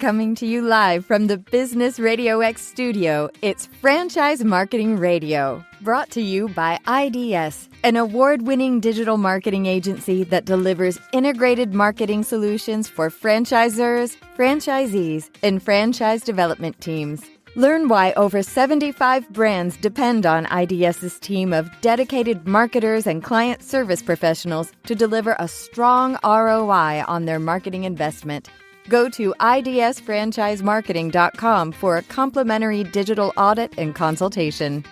Coming to you live from the Business RadioX studio, it's Franchise Marketing Radio, brought to you by IDS, an award-winning digital marketing agency that delivers integrated marketing solutions for franchisors, franchisees, and franchise development teams. Learn why over 75 brands depend on IDS's team of dedicated marketers and client service professionals to deliver a strong ROI on their marketing investment. Go to idsfranchisemarketing.com for a complimentary digital audit and consultation.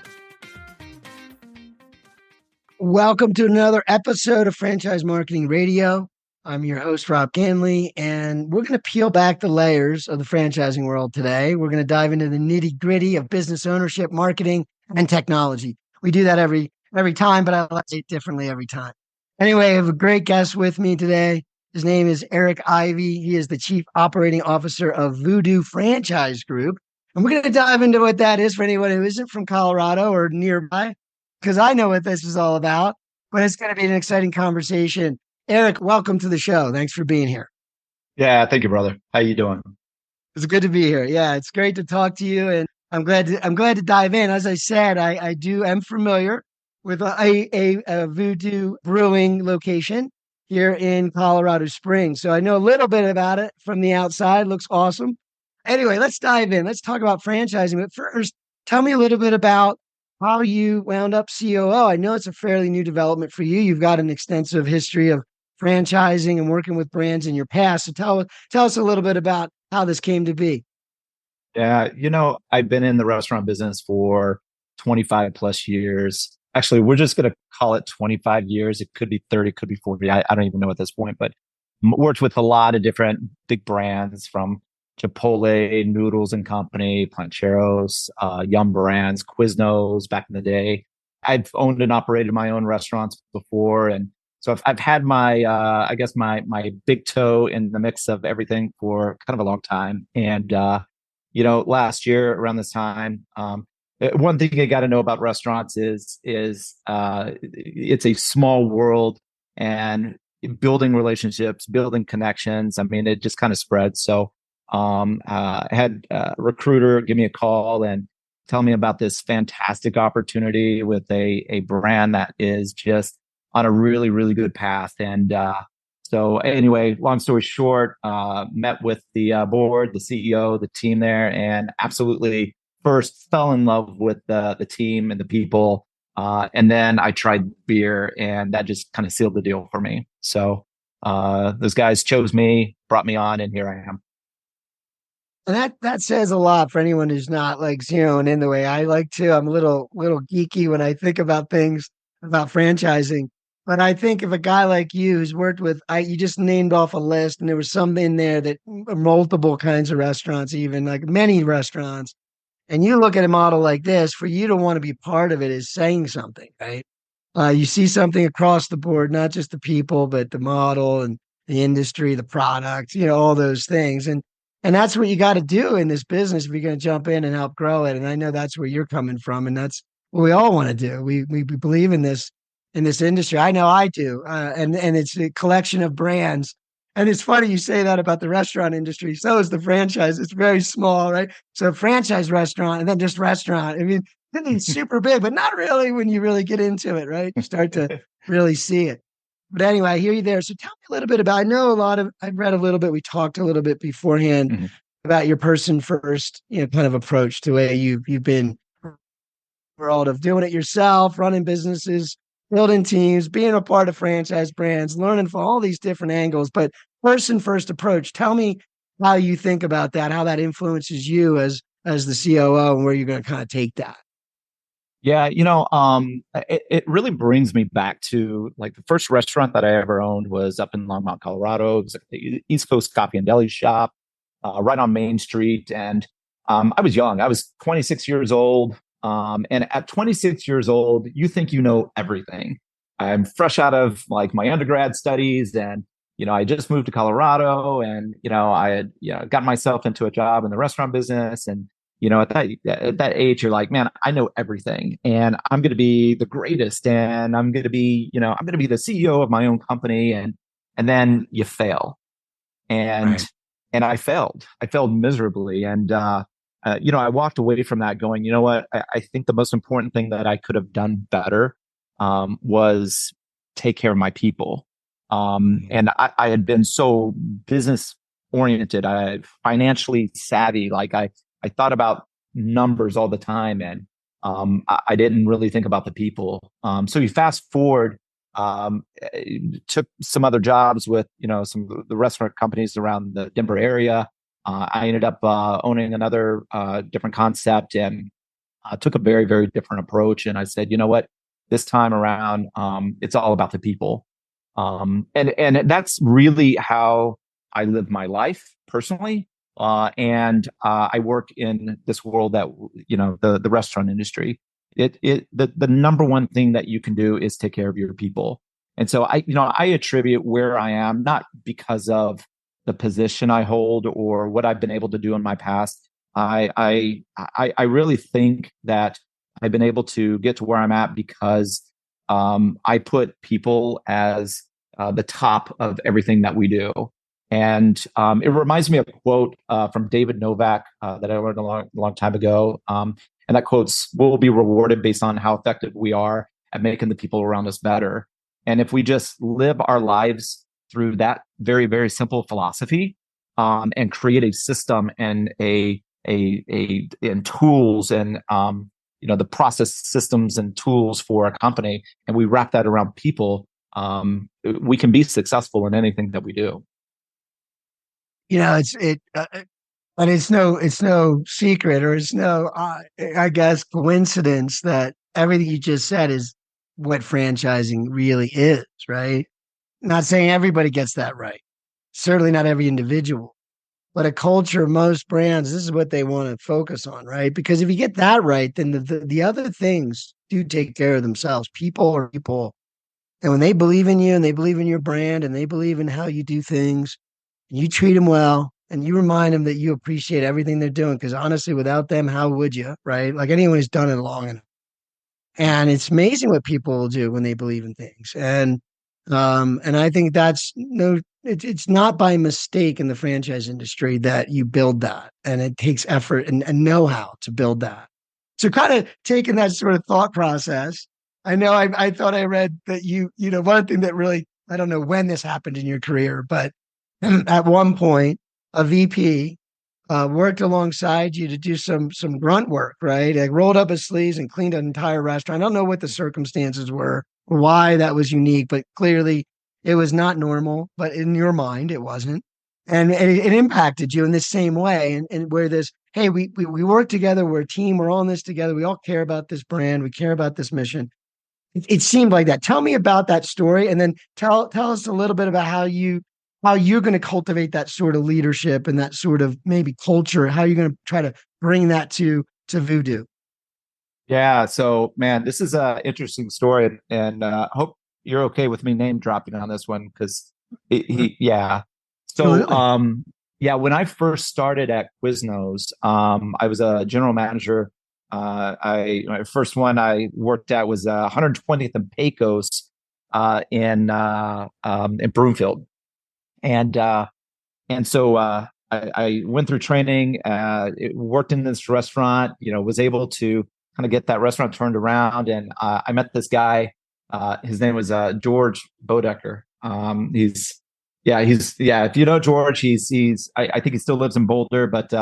Welcome to another episode of Franchise Marketing Radio. I'm your host, Rob Ganley, and we're going to peel back the layers of the franchising world today. We're going to dive into the nitty-gritty of business ownership, marketing, and technology. We do that every time, but I like to say it differently every time. Anyway, I have a great guest with me today. His name is Erik Ivey. He is the Chief Operating Officer of Voodoo Franchise Group. And we're going to dive into what that is for anyone who isn't from Colorado or nearby, because I know what this is all about, but it's going to be an exciting conversation. Erik, welcome to the show. Thanks for being here. Yeah, thank you, brother. How you doing? It's good to be here. Yeah, it's great to talk to you, and I'm glad to dive in. As I said, I am familiar with a Voodoo brewing location here in Colorado Springs. So I know a little bit about it from the outside. Looks awesome. Anyway, let's dive in. Let's talk about franchising. But first, tell me a little bit about how you wound up COO. I know it's a fairly new development for you. You've got an extensive history of franchising and working with brands in your past. So tell us a little bit about how this came to be. Yeah, I've been in the restaurant business for 25 plus years. Actually, we're just going to call it 25 years. It could be 30, could be 40. I don't even know at this point, but worked with a lot of different big brands from Chipotle, Noodles and Company, Plancheros, Yum Brands, Quiznos back in the day. I've owned and operated my own restaurants before. And so I've had my, my big toe in the mix of everything for kind of a long time. And, last year around this time, one thing you got to know about restaurants is it's a small world, and building relationships, building connections. I mean, it just kind of spreads. So I had a recruiter give me a call and tell me about this fantastic opportunity with a brand that is just on a really, really good path. And so anyway, long story short, met with the board, the CEO, the team there, and absolutely first fell in love with the team and the people. And then I tried beer, and that just kind of sealed the deal for me. So those guys chose me, brought me on, and here I am. And that says a lot for anyone who's not like zeroing in the way I like to. I'm a little geeky when I think about things about franchising. But I think if a guy like you who's worked with, you just named off a list, and there was some in there that multiple kinds of restaurants, even like many restaurants. And you look at a model like this, for you to want to be part of it is saying something, right? You see something across the board, not just the people, but the model and the industry, the product, all those things. And that's what you got to do in this business if you're going to jump in and help grow it. And I know that's where you're coming from, and that's what we all want to do. We believe in this industry. I know I do. And it's a collection of brands. And it's funny you say that about the restaurant industry. So is the franchise. It's very small, right? So franchise restaurant and then just restaurant. I mean, it's super big, but not really when you really get into it, right? You start to really see it. But anyway, I hear you there. So tell me a little bit about, I've read a little bit, we talked a little bit beforehand about your person first, kind of approach to the way you've been world of doing it yourself, running businesses, building teams, being a part of franchise brands, learning from all these different angles. But person first approach, tell me how you think about that, how that influences you as the COO, and where you're going to kind of take that. Yeah, it really brings me back to like the first restaurant that I ever owned was up in Longmont, Colorado. It was like the East Coast Coffee and Deli shop, right on Main Street. And I was young. I was 26 years old. And at 26 years old, you think you know everything. I'm fresh out of like my undergrad studies, and I just moved to Colorado, and I had got myself into a job in the restaurant business, and at that age, you're like, man, I know everything, and I'm going to be the greatest, and I'm going to be the CEO of my own company, and then you fail, and and I failed. I failed miserably. And, I walked away from that going, you know what? I think the most important thing that I could have done better was take care of my people. And I had been so business oriented, financially savvy. Like I thought about numbers all the time, and I didn't really think about the people. So you fast forward, took some other jobs with, some of the restaurant companies around the Denver area. I ended up owning another different concept, and took a very, very different approach. And I said, you know what, this time around, it's all about the people. And that's really how I live my life personally. And I work in this world that, the restaurant industry. The number one thing that you can do is take care of your people. And so I attribute where I am, not because of the position I hold or what I've been able to do in my past. I really think that I've been able to get to where I'm at because I put people as the top of everything that we do. And it reminds me of a quote from David Novak that I learned a long time ago. And that quote's, "We'll be rewarded based on how effective we are at making the people around us better." And if we just live our lives through that very, very simple philosophy, and create a system and and tools and the process systems and tools for a company, and we wrap that around people, we can be successful in anything that we do. But it's no secret, or it's no, I guess, coincidence that everything you just said is what franchising really is, right? Not saying everybody gets that right. Certainly not every individual, but a culture, most brands, this is what they want to focus on, right? Because if you get that right, then the other things do take care of themselves. People are people. And when they believe in you and they believe in your brand and they believe in how you do things, and you treat them well and you remind them that you appreciate everything they're doing. Because honestly, without them, how would you, right? Like anyone who's done it long enough. And it's amazing what people will do when they believe in things. And I think it's not by mistake in the franchise industry that you build that. And it takes effort and know-how to build that. So kind of taking that sort of thought process, I know I thought I read that one thing that really, I don't know when this happened in your career, but at one point, a VP worked alongside you to do some grunt work, right? Like rolled up his sleeves and cleaned an entire restaurant. I don't know what the circumstances were, why that was unique, but clearly it was not normal. But in your mind, it wasn't, and it impacted you in the same way. And where this, hey, we work together, we're a team, we're all in this together, we all care about this brand, we care about this mission. It seemed like that. Tell me about that story, and then tell us a little bit about how you're going to cultivate that sort of leadership and that sort of maybe culture. How you're going to try to bring that to Voodoo. Yeah. So, man, this is an interesting story, and hope you're okay with me name dropping on this one because yeah. So, Absolutely. yeah, when I first started at Quiznos, I was a general manager. My first one I worked at was 120th and Pecos in Broomfield, and so I went through training, worked in this restaurant, was able to kind of get that restaurant turned around. And I met this guy. His name was George Bodecker. If you know George, I think he still lives in Boulder, but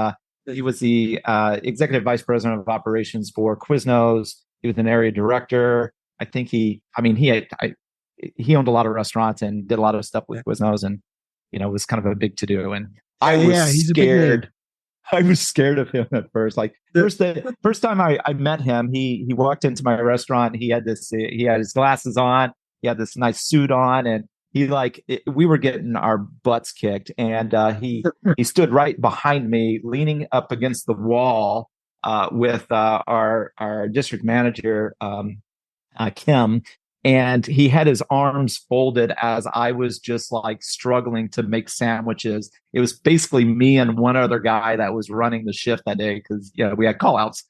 he was the executive vice president of operations for Quiznos. He was an area director. I think he owned a lot of restaurants and did a lot of stuff with Quiznos, and it was kind of a big to do. And I was he's scared. I was scared of him at first. Like first time I met him, he walked into my restaurant. He had his glasses on. He had this nice suit on, and we were getting our butts kicked. And he stood right behind me, leaning up against the wall with our district manager, Kim. And he had his arms folded as I was just like struggling to make sandwiches. It was basically me and one other guy that was running the shift that day because we had call outs.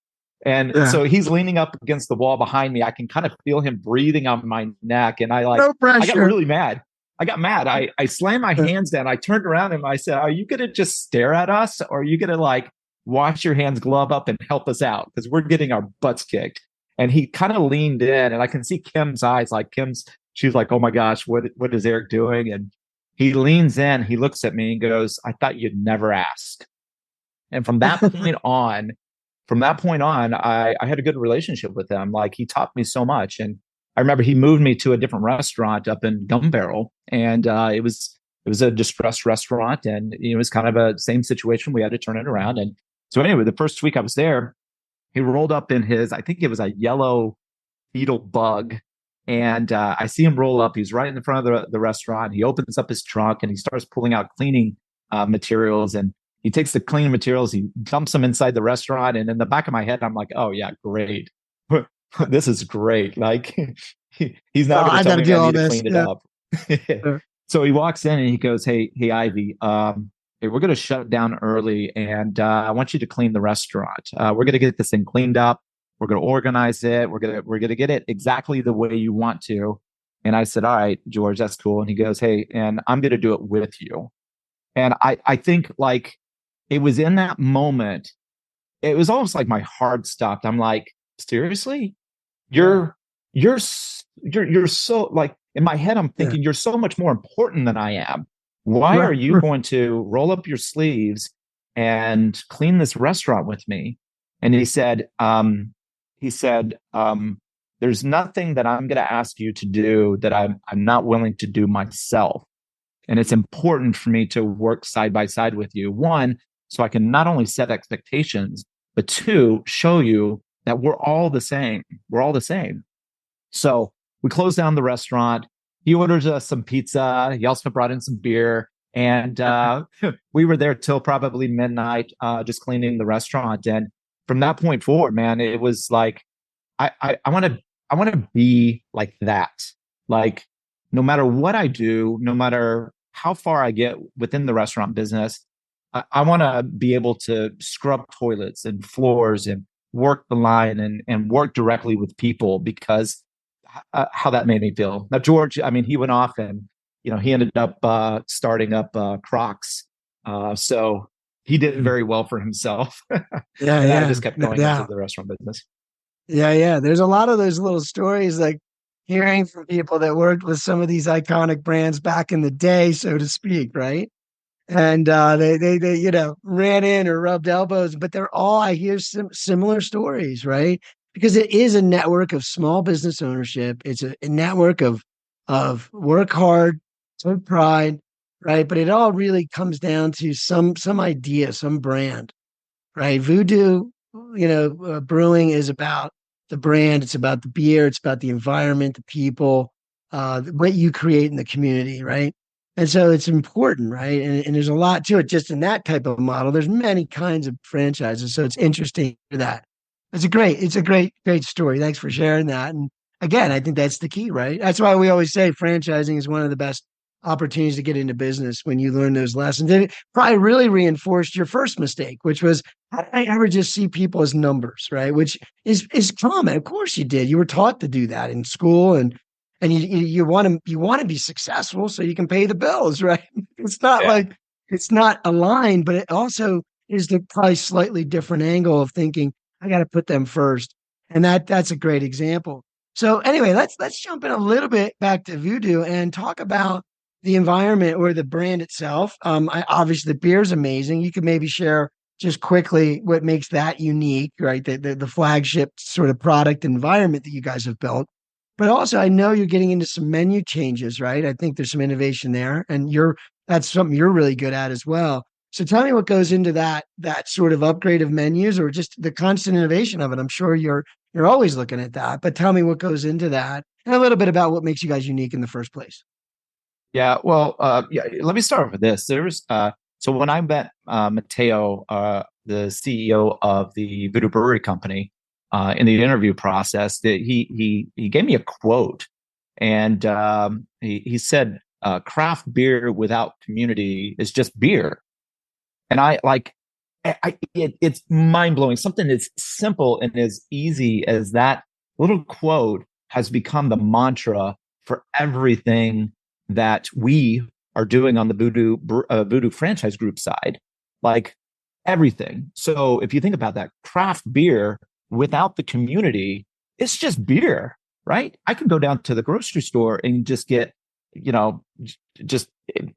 And so he's leaning up against the wall behind me. I can kind of feel him breathing on my neck. And No pressure. I got really mad. I got mad. I slammed my hands down. I turned around and I said, "Are you going to just stare at us, or are you going to like wash your hands, glove up, and help us out because we're getting our butts kicked?" And he kind of leaned in, and I can see Kim's eyes. Like she's like, "Oh my gosh, what is Erik doing?" And he leans in. He looks at me and goes, "I thought you'd never ask." And from that point on, I had a good relationship with him. Like he taught me so much. And I remember he moved me to a different restaurant up in Gun Barrel. And it was a distressed restaurant. And it was kind of a same situation. We had to turn it around. And so anyway, the first week I was there, he rolled up in his, I think it was a yellow beetle bug. And I see him roll up. He's right in the front of the restaurant. He opens up his trunk and he starts pulling out cleaning materials. And he takes the cleaning materials, he dumps them inside the restaurant. And in the back of my head, I'm like, oh, yeah, great. This is great. Like, he's not going to tell me I need to clean it up. Sure. So he walks in and he goes, hey, Ivey, hey, we're going to shut down early. And I want you to clean the restaurant. We're going to get this thing cleaned up. We're going to organize it. We're going to get it exactly the way you want to. And I said, all right, George, that's cool. And he goes, hey, and I'm going to do it with you. And I think like it was in that moment, it was almost like my heart stopped. I'm like, seriously? You're so like in my head, I'm thinking you're so much more important than I am. Why are you going to roll up your sleeves and clean this restaurant with me? And he said, there's nothing that I'm going to ask you to do that I'm not willing to do myself. And it's important for me to work side by side with you. One, so I can not only set expectations, but two, show you that we're all the same. We're all the same. So we closed down the restaurant. He orders us some pizza. He also brought in some beer. And we were there till probably midnight, just cleaning the restaurant. And from that point forward, man, it was like, I want to be like that. Like, no matter what I do, no matter how far I get within the restaurant business, I want to be able to scrub toilets and floors and work the line and work directly with people because how that made me feel. Now, George, I mean, he went off and, he ended up starting up Crocs. So he did very well for himself. I just kept going into the restaurant business. Yeah. There's a lot of those little stories, like hearing from people that worked with some of these iconic brands back in the day, so to speak, right? And they ran in or rubbed elbows, but they're all, I hear similar stories, right? Because it is a network of small business ownership. It's a network of work hard, take pride, right? But it all really comes down to some idea, some brand, right? Voodoo, brewing is about the brand. It's about the beer. It's about the environment, the people, what you create in the community, right? And so it's important, right? And there's a lot to it just in that type of model. There's many kinds of franchises. So it's interesting for that. It's a great story. Thanks for sharing that. And again, I think that's the key, right? That's why we always say franchising is one of the best opportunities to get into business when you learn those lessons. And it probably really reinforced your first mistake, which was, how did I ever just see people as numbers, right? Which is common. Of course you did. You were taught to do that in school, and you want to be successful so you can pay the bills, right? It's not like it's not aligned, but it also is the probably slightly different angle of thinking, I got to put them first. And that's a great example. So anyway, let's jump in a little bit back to Voodoo and talk about the environment or the brand itself. Obviously the beer is amazing. You could maybe share just quickly what makes that unique, right? The flagship sort of product environment that you guys have built. But also, I know you're getting into some menu changes, right? I think there's some innovation there, and that's something you're really good at as well. So tell me what goes into that sort of upgrade of menus, or just the constant innovation of it. I'm sure you're always looking at that, but tell me what goes into that, and a little bit about what makes you guys unique in the first place. Yeah, well, let me start with this. So when I met Mateo, the CEO of the Voodoo Brewery Company, in the interview process, that he gave me a quote, and he said, "Craft beer without community is just beer." And it's mind blowing. Something as simple and as easy as that little quote has become the mantra for everything that we are doing on the Voodoo Franchise Group side, like everything. So if you think about that, craft beer without the community, it's just beer, right? I can go down to the grocery store and just get, you know, just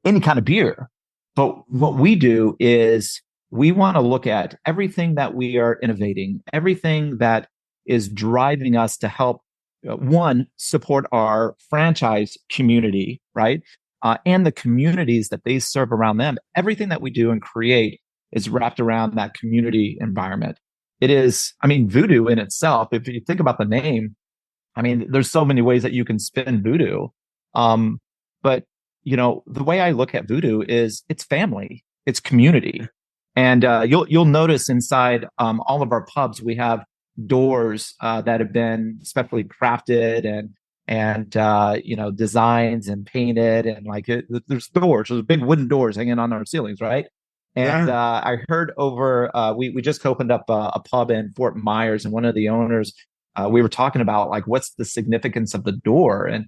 any kind of beer. But what we do is we want to look at everything that we are innovating, everything that is driving us to help one, support our franchise community, right? And the communities that they serve around them. Everything that we do and create is wrapped around that community environment. It is, I mean, Voodoo in itself, if you think about the name, I mean, there's so many ways that you can spin Voodoo. But, you know, the way I look at Voodoo is it's family, it's community. And you'll notice inside all of our pubs, we have doors that have been specially crafted and you know, designs and painted, and like there's big wooden doors hanging on our ceilings, right? And I heard over we just opened up a pub in Fort Myers, and one of the owners, we were talking about like what's the significance of the door, and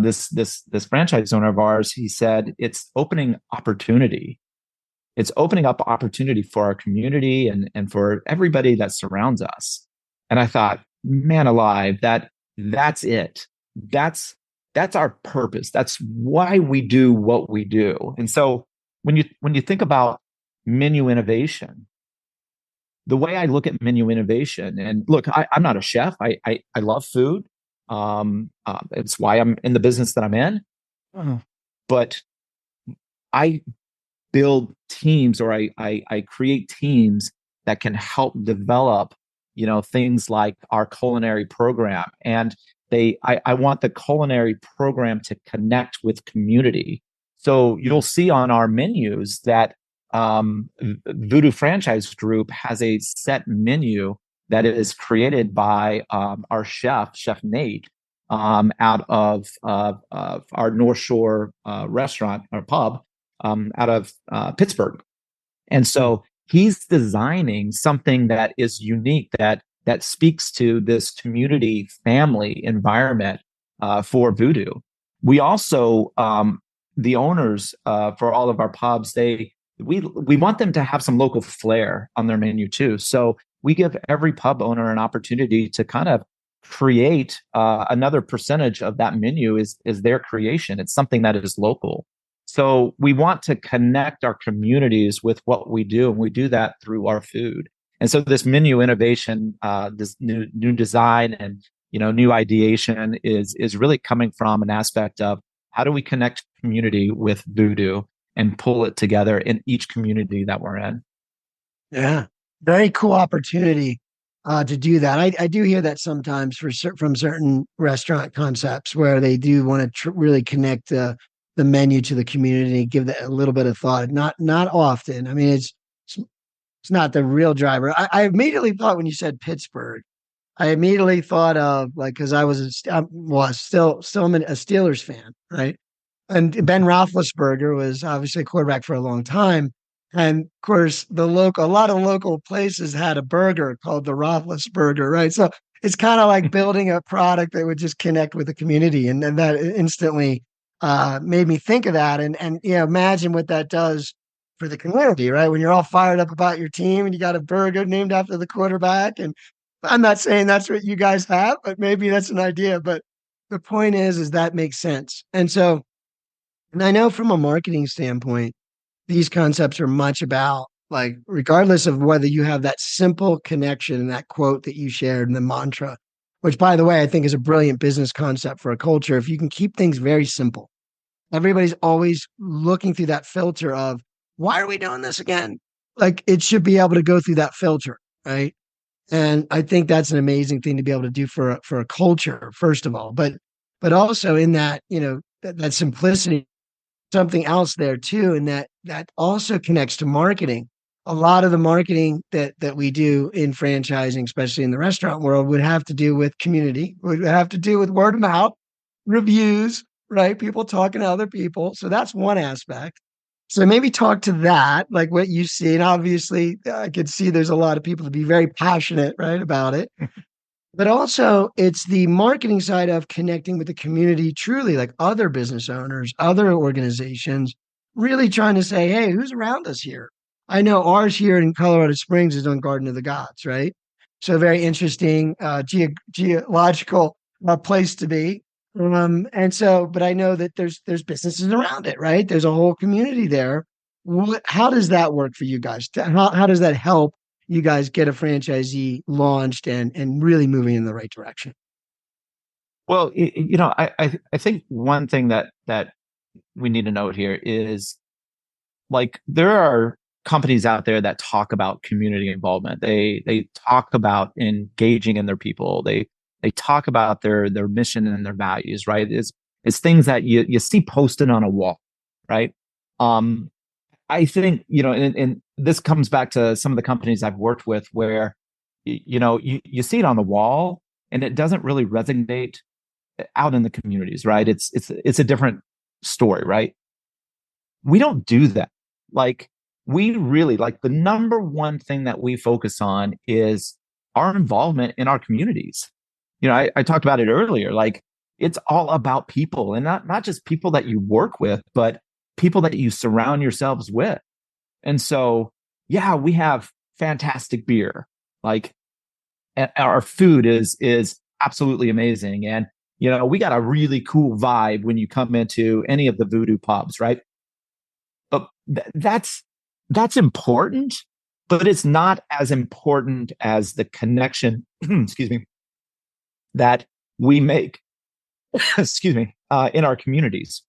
this franchise owner of ours, he said it's opening opportunity. It's opening up opportunity for our community and for everybody that surrounds us. And I thought, man alive, that's it. That's our purpose. That's why we do what we do. And so when you think about menu innovation, the way I look at menu innovation, and look, I'm not a chef. I love food. It's why I'm in the business that I'm in. But I build teams, or I create teams that can help develop, you know, things like our culinary program. And I want the culinary program to connect with community. So you'll see on our menus that Voodoo Franchise Group has a set menu that is created by our chef Nate, out of our North Shore restaurant or pub out of Pittsburgh. And so he's designing something that is unique, that speaks to this community family environment for Voodoo. We also, the owners for all of our pubs, we want them to have some local flair on their menu too. So we give every pub owner an opportunity to kind of create another percentage of that menu is their creation. It's something that is local. So we want to connect our communities with what we do, and we do that through our food. And so this menu innovation, this new design and, you know, new ideation is really coming from an aspect of how do we connect community with Voodoo and pull it together in each community that we're in. Yeah, very cool opportunity to do that. I do hear that sometimes from certain restaurant concepts where they do want to really connect the menu to the community, give that a little bit of thought. Not often. I mean, it's not the real driver. I immediately thought when you said Pittsburgh, I immediately thought of like, because I was still I'm a Steelers fan, right? And Ben Roethlisberger was obviously a quarterback for a long time. And of course, a lot of local places had a burger called the Roethlisberger, right? So it's kind of like building a product that would just connect with the community. And that instantly made me think of that. And you know, imagine what that does for the community, right? When you're all fired up about your team and you got a burger named after the quarterback. And I'm not saying that's what you guys have, but maybe that's an idea. But the point is that makes sense. And so, and I know from a marketing standpoint, these concepts are much about, like, regardless of whether you have that simple connection and that quote that you shared and the mantra, which, by the way, I think is a brilliant business concept for a culture. If you can keep things very simple, everybody's always looking through that filter of, why are we doing this again? Like, it should be able to go through that filter, right? And I think that's an amazing thing to be able to do for a culture, first of all, but also in that, you know, that simplicity, something else there too, and that also connects to marketing. A lot of the marketing that we do in franchising, especially in the restaurant world, would have to do with community, would have to do with word of mouth, reviews, right? People talking to other people. So that's one aspect. So maybe talk to that, like what you see. And obviously, I could see there's a lot of people to be very passionate, right, about it. But also it's the marketing side of connecting with the community truly, like other business owners, other organizations, really trying to say, hey, who's around us here? I know ours here in Colorado Springs is on Garden of the Gods, right? So very interesting geological place to be. And so, but I know that there's businesses around it, right? There's a whole community there. How does that work for you guys? How does that help you guys get a franchisee launched and really moving in the right direction? Well, I think one thing that we need to note here is, like, there are companies out there that talk about community involvement. They talk about engaging in their people. They talk about their mission and their values, right? It's things that you see posted on a wall, right? Um, I think, and this comes back to some of the companies I've worked with where, you see it on the wall and it doesn't really resonate out in the communities, right? It's a different story, right? We don't do that. Like, we really, like, the number one thing that we focus on is our involvement in our communities. I talked about it earlier. Like, it's all about people, and not just people that you work with, but people that you surround yourselves with. And so, yeah, we have fantastic beer. Like, our food is absolutely amazing. And, we got a really cool vibe when you come into any of the Voodoo pubs, right? But that's important, but it's not as important as the connection, excuse me, that we make, excuse me, in our communities.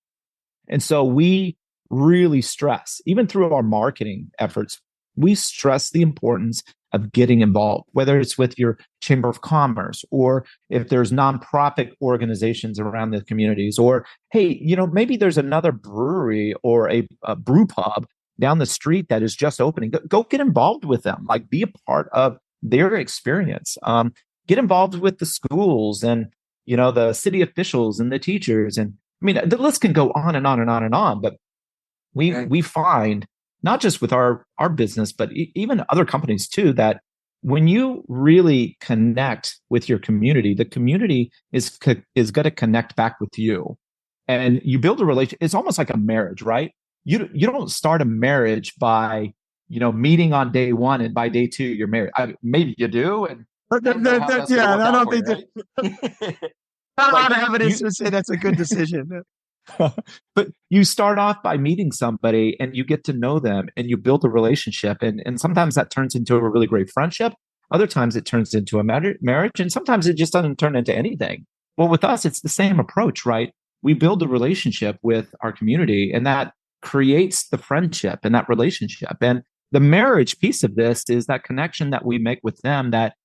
And so we really stress, even through our marketing efforts, we stress the importance of getting involved, whether it's with your chamber of commerce or if there's nonprofit organizations around the communities, or, hey, maybe there's another brewery or a brew pub down the street that is just opening. Go get involved with them, like, be a part of their experience. Get involved with the schools and, the city officials and the teachers. And I mean, the list can go on and on and on and on, but we find, not just with our business, but even other companies too, that when you really connect with your community, the community is going to connect back with you, and you build a relation. It's almost like a marriage, right? You don't start a marriage by meeting on day one and by day two you're married. Maybe you do, and yeah, I don't think that. not a lot of evidence to say that's a good decision. But you start off by meeting somebody and you get to know them and you build a relationship. And sometimes that turns into a really great friendship. Other times it turns into a marriage. And sometimes it just doesn't turn into anything. Well, with us, it's the same approach, right? We build a relationship with our community, and that creates the friendship and that relationship. And the marriage piece of this is that connection that we make with them that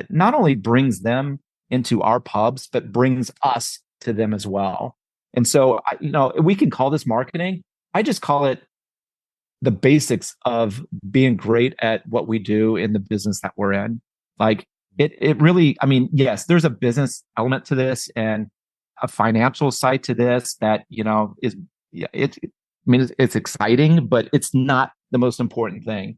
not only brings them into our pubs, but brings us to them as well. And so, we can call this marketing. I just call it the basics of being great at what we do in the business that we're in. Like, it really, I mean, yes, there's a business element to this and a financial side to this that, is, yeah, it's exciting, but it's not the most important thing.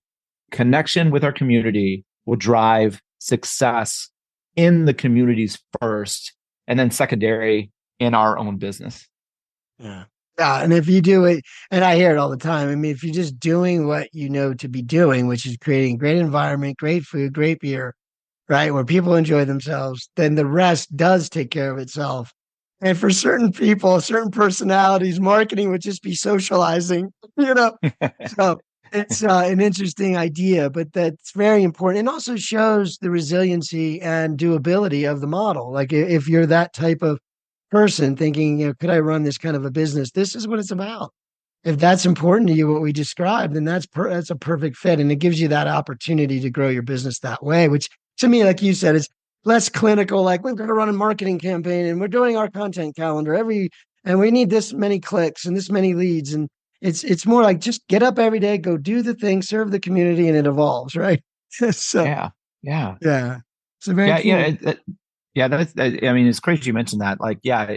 Connection with our community will drive success in the communities first, and then secondary in our own business. Yeah. Yeah. And if you do it, and I hear it all the time, I mean, if you're just doing what you know to be doing, which is creating great environment, great food, great beer, right, where people enjoy themselves, then the rest does take care of itself. And for certain people, certain personalities, marketing would just be socializing, So it's an interesting idea, but that's very important. It also shows the resiliency and doability of the model. Like, if you're that type of person thinking, could I run this kind of a business? This is what it's about. If that's important to you, what we described, then that's a perfect fit. And it gives you that opportunity to grow your business that way, which to me, like you said, is less clinical. Like, we're going to run a marketing campaign and we're doing our content calendar and we need this many clicks and this many leads. And it's more like, just get up every day, go do the thing, serve the community, and it evolves, right? So yeah. So very cool. I mean, it's crazy you mentioned that. Like, yeah,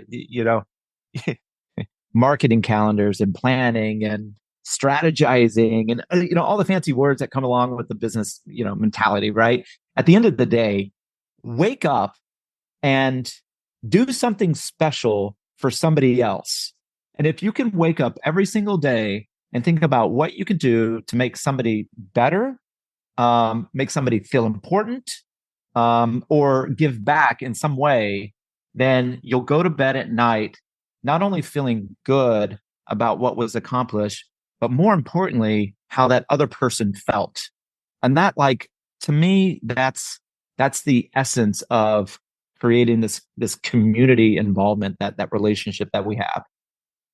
marketing calendars and planning and strategizing and, all the fancy words that come along with the business, mentality, right? At the end of the day, wake up and do something special for somebody else. And if you can wake up every single day and think about what you can do to make somebody better, make somebody feel important, or give back in some way, then you'll go to bed at night not only feeling good about what was accomplished, but more importantly, how that other person felt. And that, like, to me, that's the essence of creating this community involvement, that relationship that we have.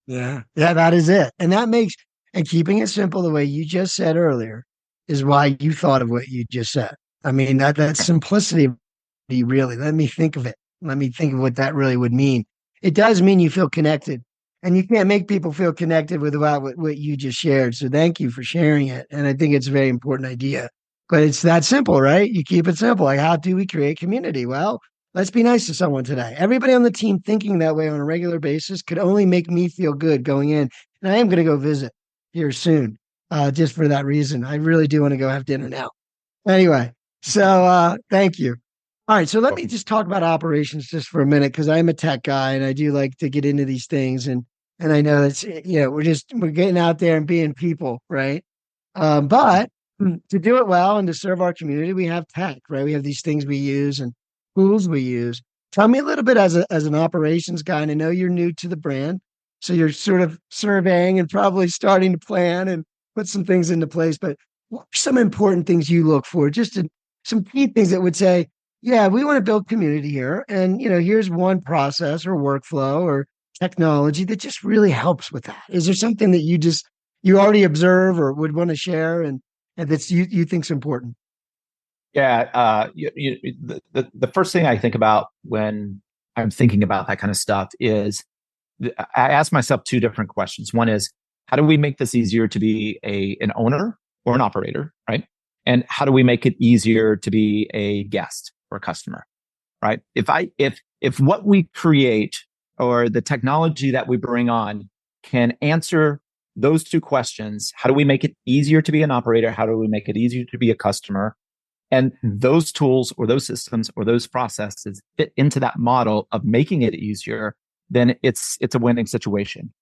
Yeah. Yeah, that is it. And keeping it simple the way you just said earlier is why you thought of what you just said. I mean, that simplicity really, let me think of it. Let me think of what that really would mean. It does mean you feel connected. And you can't make people feel connected without what you just shared. So thank you for sharing it. And I think it's a very important idea. But it's that simple, right? You keep it simple. Like, how do we create community? Well, let's be nice to someone today. Everybody on the team thinking that way on a regular basis could only make me feel good going in. And I am going to go visit here soon, just for that reason. I really do want to go have dinner now. Anyway, so thank you. All right, so let me just talk about operations just for a minute, because I'm a tech guy and I do like to get into these things, and I know that's, we're getting out there and being people, right? But to do it well and to serve our community, we have tech, right? We have these things we use and tools we use. Tell me a little bit as an operations guy, and I know you're new to the brand, so you're sort of surveying and probably starting to plan and put some things into place. But what are some important things you look for? Some key things that would say, yeah, we want to build community here, and here's one process or workflow or technology that just really helps with that. Is there something that you already observe or would want to share, and that's you think's important? Yeah, the first thing I think about when I'm thinking about that kind of stuff is I ask myself two different questions. One is, how do we make this easier to be an owner or an operator, right? And how do we make it easier to be a guest or a customer, right? If what we create or the technology that we bring on can answer those two questions, how do we make it easier to be an operator? How do we make it easier to be a customer? And those tools or those systems or those processes fit into that model of making it easier, then it's a winning situation.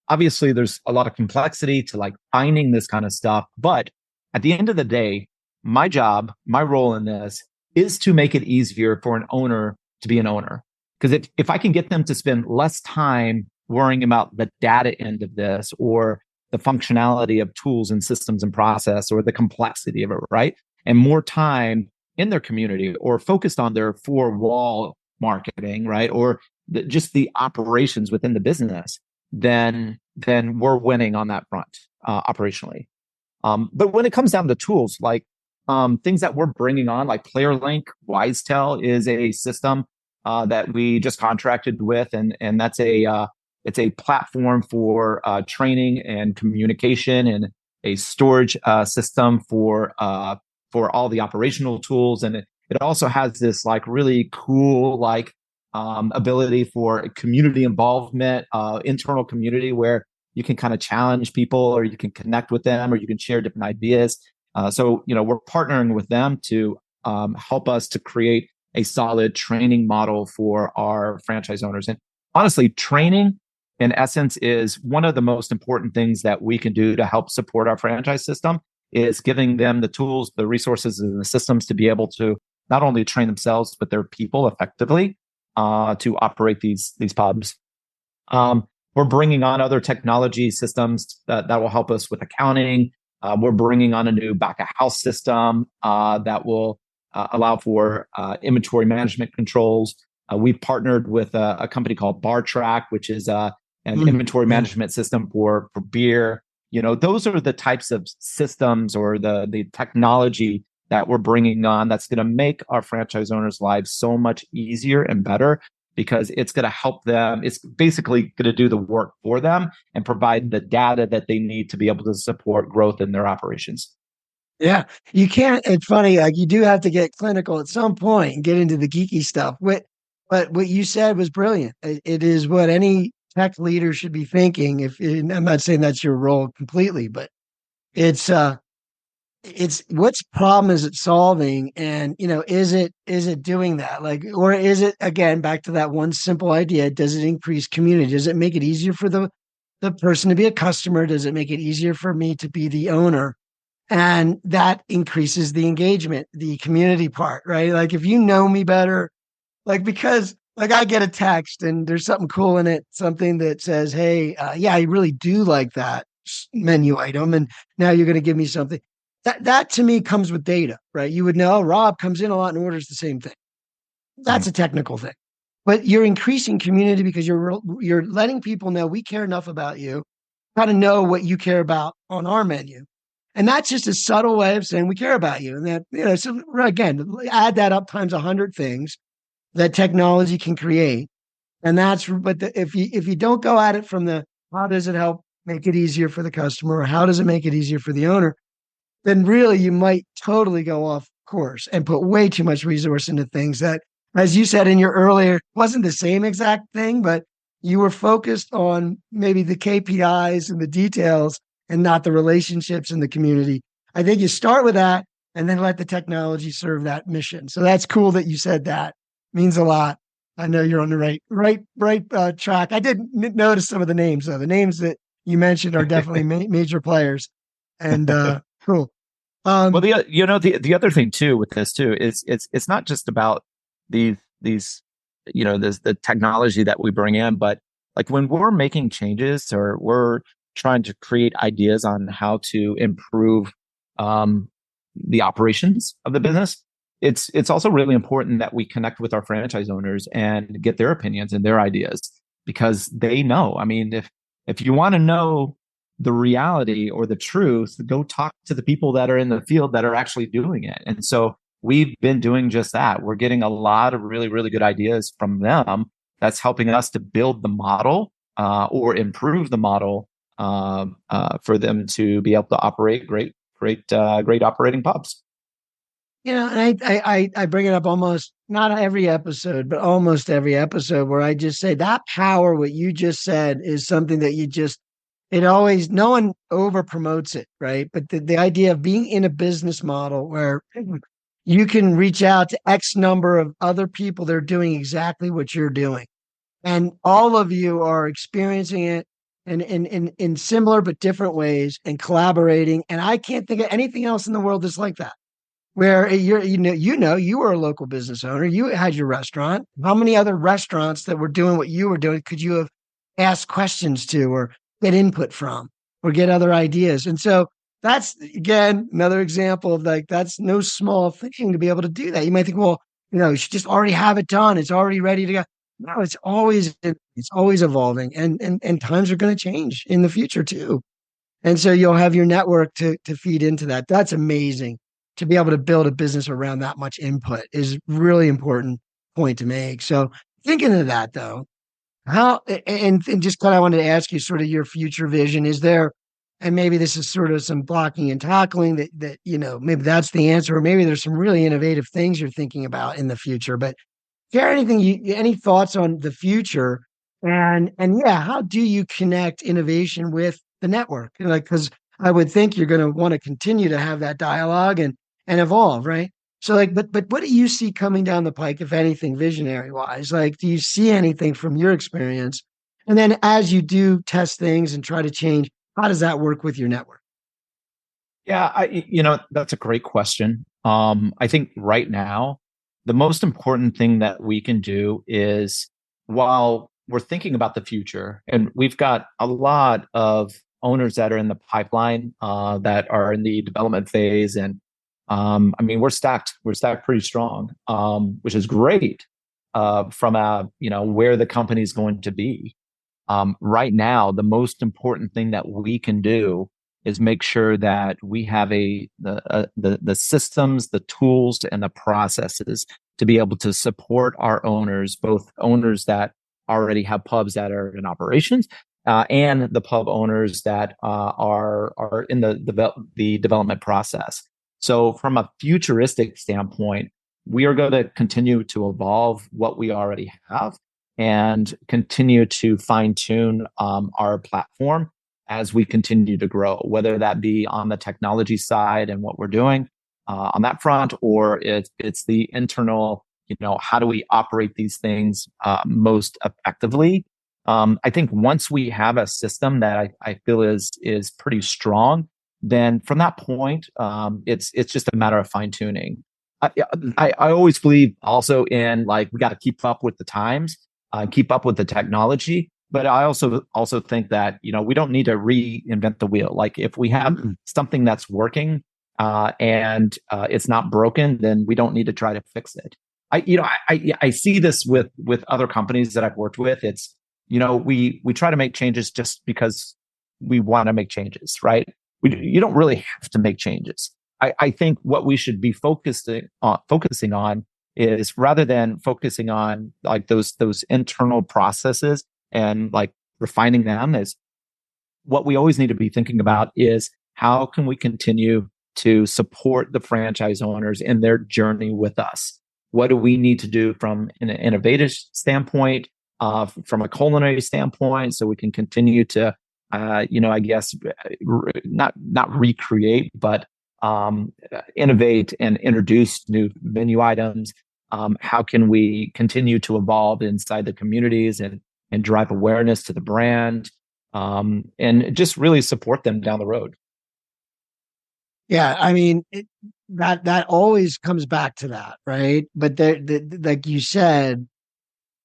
Obviously, there's a lot of complexity to like finding this kind of stuff, but at the end of the day, my job, my role in this is to make it easier for an owner to be an owner. Because if I can get them to spend less time worrying about the data end of this or the functionality of tools and systems and process or the complexity of it, right? And more time in their community or focused on their four-wall marketing, right? Or just the operations within the business, then we're winning on that front operationally. But when it comes down to tools, like things that we're bringing on, like PlayerLink, WiseTel is a system that we just contracted with, and that's it's a platform for training and communication, and a storage system for all the operational tools, and it also has this like really cool like ability for community involvement, internal community where you can kind of challenge people, or you can connect with them, or you can share different ideas. So we're partnering with them to help us to create a solid training model for our franchise owners. And honestly, training in essence is one of the most important things that we can do to help support our franchise system, is giving them the tools, the resources, and the systems to be able to not only train themselves, but their people effectively to operate these pubs. We're bringing on other technology systems that will help us with accounting. We're bringing on a new back of house system that will allow for inventory management controls. We've partnered with a company called Bar Track, which is an inventory management system for beer. Those are the types of systems or the technology that we're bringing on that's going to make our franchise owners' lives so much easier and better, because it's going to help them. It's basically going to do the work for them and provide the data that they need to be able to support growth in their operations. Yeah, you can't. It's funny. Like, you do have to get clinical at some point and get into the geeky stuff. But what you said was brilliant. It is what any tech leader should be thinking. I'm not saying that's your role completely, but it's it's what's problem is it solving, and is it doing that, like, or is it, again, back to that one simple idea, does it increase community, does it make it easier for the person to be a customer, does it make it easier for me to be the owner, and that increases the engagement, the community part, right? Like if you know me better, like, because like I get a text and there's something cool in it, something that says, hey, yeah, I really do like that menu item, and now you're going to give me something that to me comes with data, right? You would know, Rob comes in a lot and orders the same thing. That's Mhm. a technical thing, but you're increasing community because you're letting people know we care enough about you, got to know what you care about on our menu. And that's just a subtle way of saying we care about you. And that, so again, add that up times 100 things that technology can create. And that's, but if you don't go at it from the, how does it help make it easier for the customer, or how does it make it easier for the owner, then really you might totally go off course and put way too much resource into things that, as you said in your earlier, wasn't the same exact thing, but you were focused on maybe the KPIs and the details and not the relationships in the community. I think you start with that and then let the technology serve that mission. So that's cool that you said that. Means a lot. I know you're on the right track. I did notice some of the names though. The names that you mentioned are definitely major players, and cool. Well, Um, the other thing too with this too is it's not just about these this the technology that we bring in, but like when we're making changes or we're trying to create ideas on how to improve um, the operations of the business, it's also really important that we connect with our franchise owners and get their opinions and their ideas because they know. I mean, if you want to know the reality or the truth, go talk to the people that are in the field that are actually doing it. And so we've been doing just that. We're getting a lot of really, really good ideas from them. That's helping us to build the model or improve the model for them to be able to operate great operating pubs. and I bring it up almost not every episode, but almost every episode where I just say that power, what you just said, is something that it always, no one over promotes it, right? But the idea of being in a business model where you can reach out to X number of other people that are doing exactly what you're doing. And all of you are experiencing it in similar but different ways and collaborating. And I can't think of anything else in the world that's like that. Where you were a local business owner, you had your restaurant. How many other restaurants that were doing what you were doing could you have asked questions to, or get input from, or get other ideas? And so that's, again, another example of, like, that's no small thing to be able to do that. You might think, well, you should just already have it done. It's already ready to go. No, it's always evolving, and times are going to change in the future too. And so you'll have your network to feed into that. That's amazing. To be able to build a business around that much input is really important point to make. So thinking of that though, how, and just kind of wanted to ask you sort of your future vision. Is there, and maybe this is sort of some blocking and tackling that maybe that's the answer, or maybe there's some really innovative things you're thinking about in the future. But share any thoughts on the future, and yeah, how do you connect innovation with the network? Like, because I would think you're going to want to continue to have that dialogue and evolve, right? So, like, but what do you see coming down the pike, if anything, visionary wise? Like, do you see anything from your experience? And then as you do test things and try to change, how does that work with your network? Yeah, that's a great question. I think right now, the most important thing that we can do is while we're thinking about the future, and we've got a lot of owners that are in the pipeline that are in the development phase, and I mean, we're stacked. We're stacked pretty strong, which is great from where the company's going to be. Right now, the most important thing that we can do is make sure that we have the systems, the tools, and the processes to be able to support our owners, both owners that already have pubs that are in operations, and the pub owners that are in the development process. So, from a futuristic standpoint, we are going to continue to evolve what we already have and continue to fine tune our platform as we continue to grow, whether that be on the technology side and what we're doing on that front, or it's the internal, how do we operate these things most effectively? I think once we have a system that I feel is pretty strong, then from that point, it's just a matter of fine tuning. I always believe also in like we got to keep up with the times, keep up with the technology. But I also think that we don't need to reinvent the wheel. Like if we have something that's working and it's not broken, then we don't need to try to fix it. I see this with other companies that I've worked with. It's we try to make changes just because we want to make changes, right? You don't really have to make changes. I think what we should be focusing on is rather than focusing on like those internal processes and like refining them, is what we always need to be thinking about is how can we continue to support the franchise owners in their journey with us? What do we need to do from an innovative standpoint, from a culinary standpoint, so we can continue to, I guess, not recreate, but innovate and introduce new menu items? How can we continue to evolve inside the communities and drive awareness to the brand, and just really support them down the road? Yeah, I mean, that always comes back to that, right? But like you said,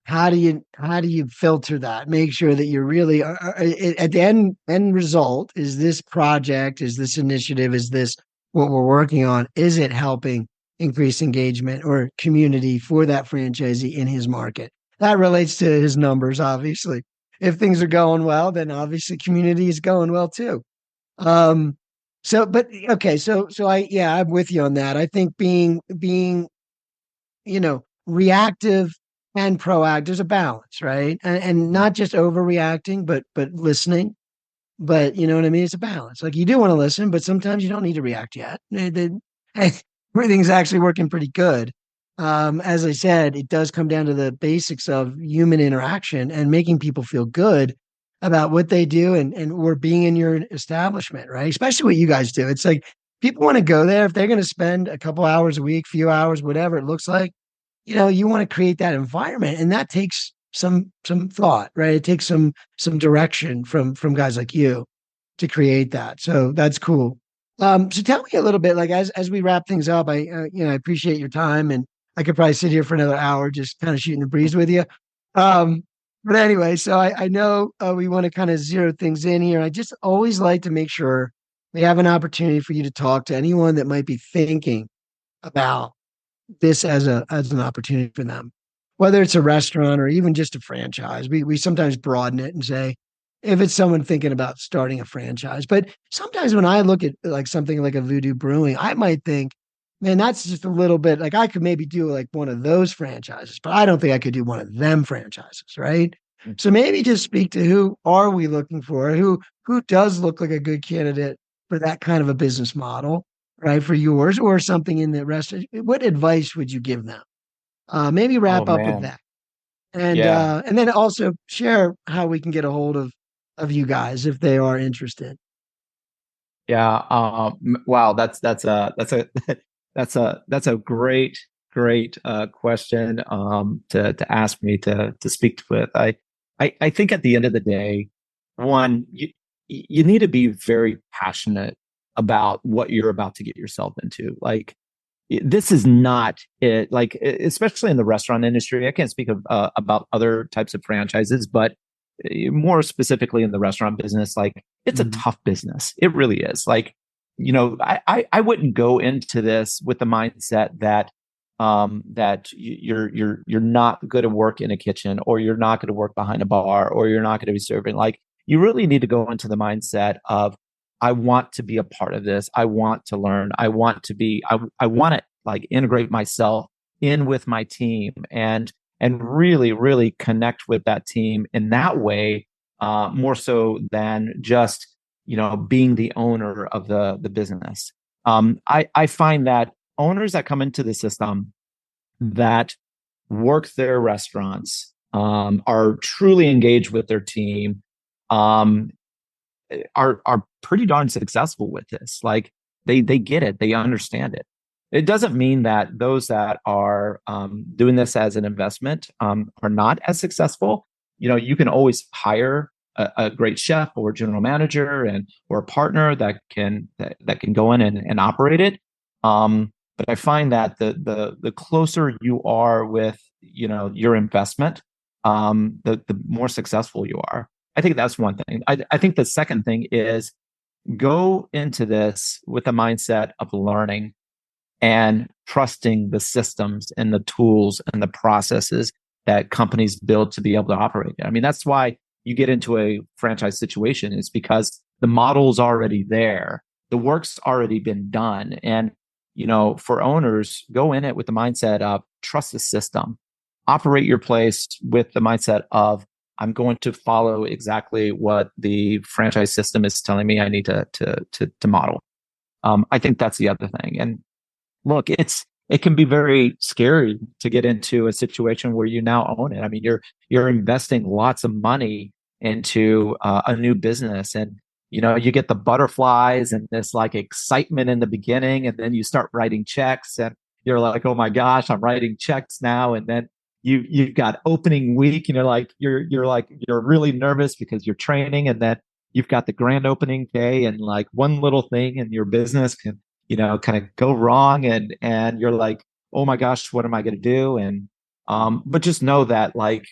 how do you filter that? Make sure that you're really at the end result. Is this project? Is this initiative? Is this what we're working on? Is it helping increase engagement or community for that franchisee in his market? That relates to his numbers, obviously. If things are going well, then obviously community is going well too. But okay, so I'm with you on that. I think being reactive and proactive, there's a balance, right? And not just overreacting, but listening. But you know what I mean? It's a balance. Like you do want to listen, but sometimes you don't need to react yet. Everything's actually working pretty good. As I said, it does come down to the basics of human interaction and making people feel good about what they do and or being in your establishment, right? Especially what you guys do. It's like people want to go there if they're going to spend a couple hours a week, few hours, whatever it looks like. You want to create that environment, and that takes some thought, right? It takes some direction from guys like you to create that. So that's cool. So tell me a little bit, like as we wrap things up, I appreciate your time, and I could probably sit here for another hour just kind of shooting the breeze with you. But anyway, so I know we want to kind of zero things in here. I just always like to make sure we have an opportunity for you to talk to anyone that might be thinking about this as an opportunity for them, whether it's a restaurant or even just a franchise. We sometimes broaden it and say, if it's someone thinking about starting a franchise. But sometimes when I look at like something like a Voodoo Brewing, I might think, man, that's just a little bit like I could maybe do like one of those franchises, but I don't think I could do one of them franchises, right? So maybe just speak to who are we looking for? Who does look like a good candidate for that kind of a business model, right? For yours or something in the rest. What advice would you give them? Maybe Oh wrap up with man, that. And yeah. and then also share how we can get a hold of you guys if they are interested. Yeah. Wow. That's a that's a great question to ask me to speak with. I think at the end of the day, one, you need to be very passionate about what you're about to get yourself into. Like this is not it. Like especially in the restaurant industry, I can't speak of about other types of franchises, but more specifically in the restaurant business, like it's a Mhm. tough business. It really is. Like, I wouldn't go into this with the mindset that that you're not going to work in a kitchen, or you're not going to work behind a bar, or you're not going to be serving. Like you really need to go into the mindset of I want to be a part of this. I want to learn. I want to like integrate myself in with my team and really, really connect with that team in that way, more so than just, being the owner of the business. I find that owners that come into the system that work their restaurants, are truly engaged with their team, um, are pretty darn successful with this. Like they get it, they understand it. It doesn't mean that those that are doing this as an investment are not as successful. You know, you can always hire a great chef or general manager and or a partner that can go in and operate it. But I find that the closer you are with, you know, your investment, the more successful you are. I think that's one thing. I think the second thing is go into this with the mindset of learning and trusting the systems and the tools and the processes that companies build to be able to operate. I mean, that's why you get into a franchise situation, is because the model's already there. The work's already been done. And, you know, for owners, go in it with the mindset of trust the system, operate your place with the mindset of, I'm going to follow exactly what the franchise system is telling me I need to model. I think that's the other thing. And look, it can be very scary to get into a situation where you now own it. I mean, you're investing lots of money into a new business, and you know you get the butterflies and this like excitement in the beginning, and then you start writing checks, and you're like, oh my gosh, I'm writing checks now, and then you've got opening week, and you're really nervous because you're training, and then you've got the grand opening day, and like one little thing in your business can, you know, kind of go wrong, and you're like, oh my gosh, what am I going to do? And but just know that like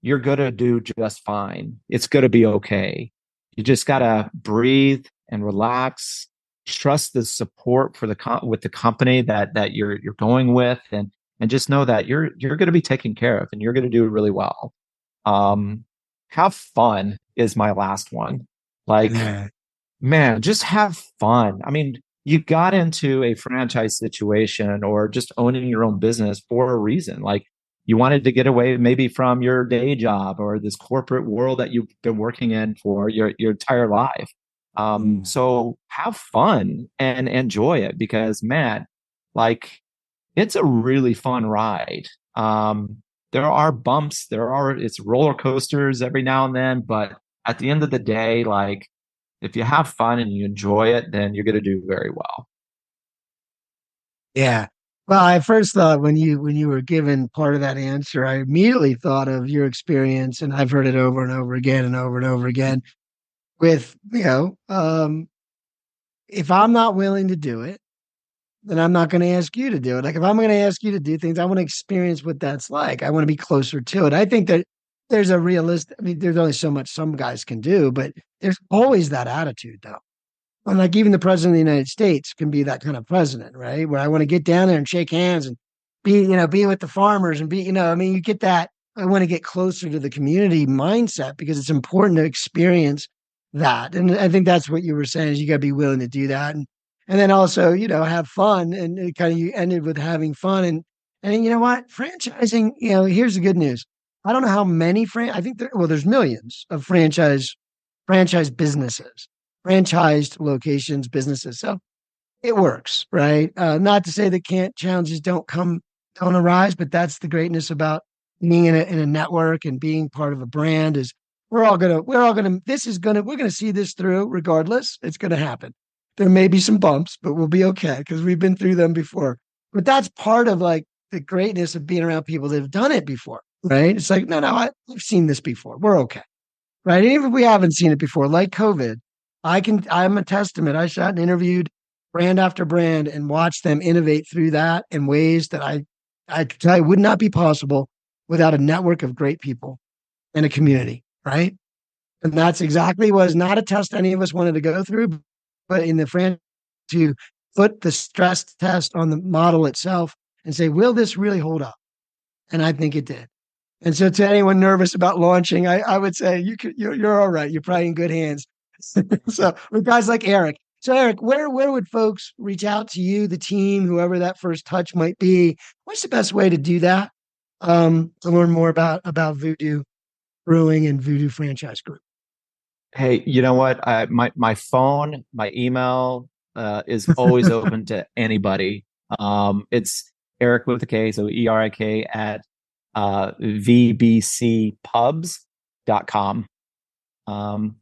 you're going to do just fine. It's going to be okay. You just got to breathe and relax, trust the support for with the company that you're going with, and just know that you're going to be taken care of and you're going to do really well. um have fun is my last one. Like, Yeah. man, just have fun. I mean, you got into a franchise situation or just owning your own business for a reason. Like, you wanted to get away maybe from your day job or this corporate world that you've been working in for your entire life. So have fun and enjoy it, because man, like, it's a really fun ride. There are bumps, it's roller coasters every now and then, but at the end of the day, like, if you have fun and you enjoy it, then you're going to do very well. Yeah. Well, I first thought when you were given part of that answer, I immediately thought of your experience, and I've heard it over and over again and over and over again with, if I'm not willing to do it, then I'm not going to ask you to do it. Like if I'm going to ask you to do things, I want to experience what that's like. I want to be closer to it. I think that there's a realistic, I mean, there's only so much some guys can do, but there's always that attitude though. And like even the president of the United States can be that kind of president, right? Where I want to get down there and shake hands and be with the farmers and I mean, you get that. I want to get closer to the community mindset because it's important to experience that. And I think that's what you were saying is you got to be willing to do that. And then also, have fun. And it kind of, you ended with having fun. And you know what? Franchising, here's the good news. I don't know how many, I think there's millions of franchise businesses, franchised locations, businesses. So it works, right? Not to say that can't challenges don't arise, but that's the greatness about being in a network and being part of a brand is we're gonna see this through regardless. It's gonna happen. There may be some bumps, but we'll be okay because we've been through them before. But that's part of like the greatness of being around people that have done it before, right? It's like, no, I've seen this before. We're okay. Right. And even if we haven't seen it before, like COVID, I'm a testament. I sat and interviewed brand after brand and watched them innovate through that in ways that I could tell you would not be possible without a network of great people and a community. Right. And that's exactly was not a test any of us wanted to go through, but in the franchise to put the stress test on the model itself and say, will this really hold up? And I think it did. And so, to anyone nervous about launching, I would say you're all right. You're probably in good hands. So, with guys like Erik. So, Erik, where would folks reach out to you, the team, whoever that first touch might be? What's the best way to do that? To learn more about Voodoo Brewing and Voodoo Franchise Group. Hey, you know what? My phone, my email is always open to anybody. It's Erik with a K, so ERIK at vbcpubs.com,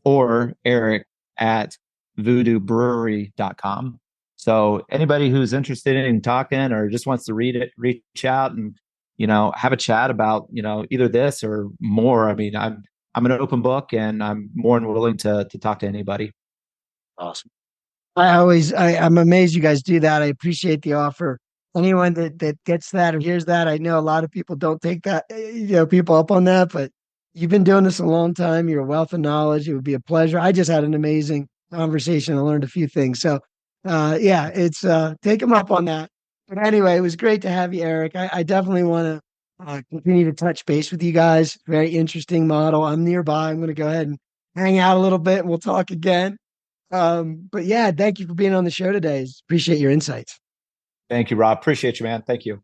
or Erik at voodoobrewery.com. So anybody who's interested in talking or just wants to read it, reach out and, have a chat about, either this or more. I mean, I'm an open book and I'm more than willing to talk to anybody. Awesome. I'm amazed you guys do that. I appreciate the offer. Anyone that gets that or hears that, I know a lot of people don't take that, people up on that, but you've been doing this a long time. You're a wealth of knowledge. It would be a pleasure. I just had an amazing conversation. I learned a few things. So, yeah, it's take them up on that. But anyway, it was great to have you, Erik. I definitely want to continue to touch base with you guys. Very interesting model. I'm nearby. I'm going to go ahead and hang out a little bit and we'll talk again. But yeah, thank you for being on the show today. Appreciate your insights. Thank you, Rob. Appreciate you, man. Thank you.